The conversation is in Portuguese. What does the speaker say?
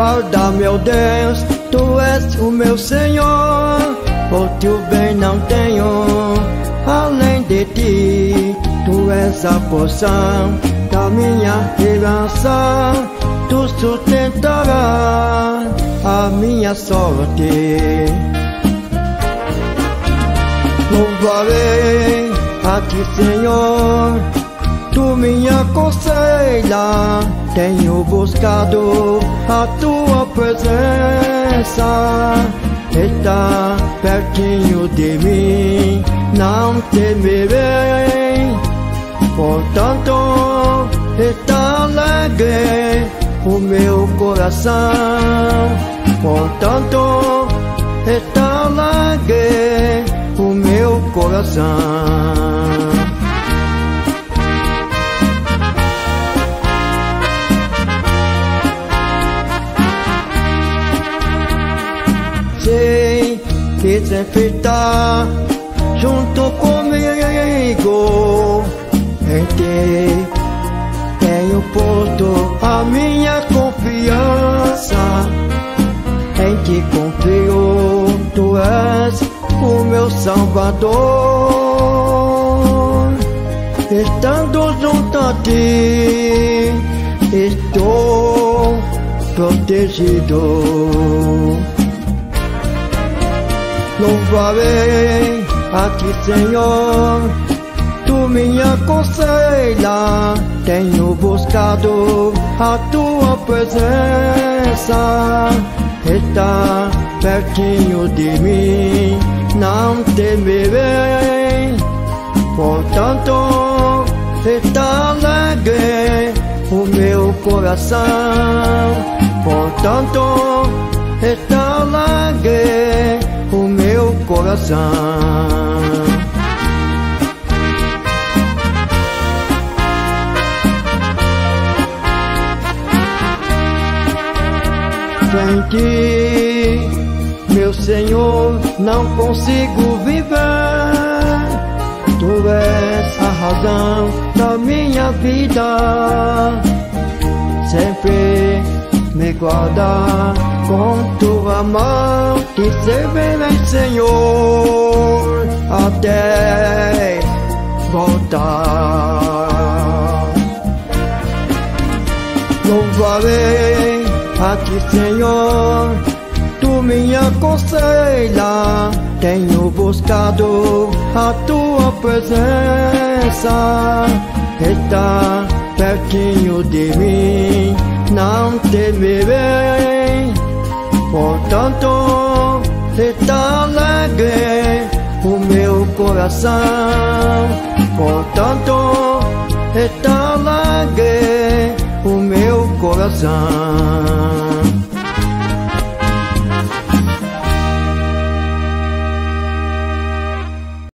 guarda, meu Deus, Tu és o meu Senhor. Outro bem não tenho além de Ti. Tu és a porção da minha herança. Tu sustentarás a minha sorte. Louvarei a Ti, Senhor, Tu me aconselha. Tenho buscado a Tua presença. Está pertinho de mim, não temerei. Portanto, está alegre o meu coração. Portanto, está alegre o meu coração. Sei que sempre está junto comigo. Em Ti tenho posto a minha confiança. Em Ti confio, Tu és o meu Salvador. Estando junto a Ti, estou protegido. Louvarei a Ti, Senhor, Tu me aconselha. Tenho buscado a Tua presença. Está pertinho de mim, não temerei. Portanto, está alegre o meu coração. Portanto, está alegre o meu coração. Sem Ti, meu Senhor, não consigo viver. Tu és a razão da minha vida. Sempre me guarda com Tua mão. Te servirei, Senhor, até voltar. Louvarei a Ti, Senhor, Tu me aconselha. Tenho buscado a Tua presença. Está pertinho de mim, não temerei. Portanto, está alegre o meu coração. Portanto, está alegre o meu coração.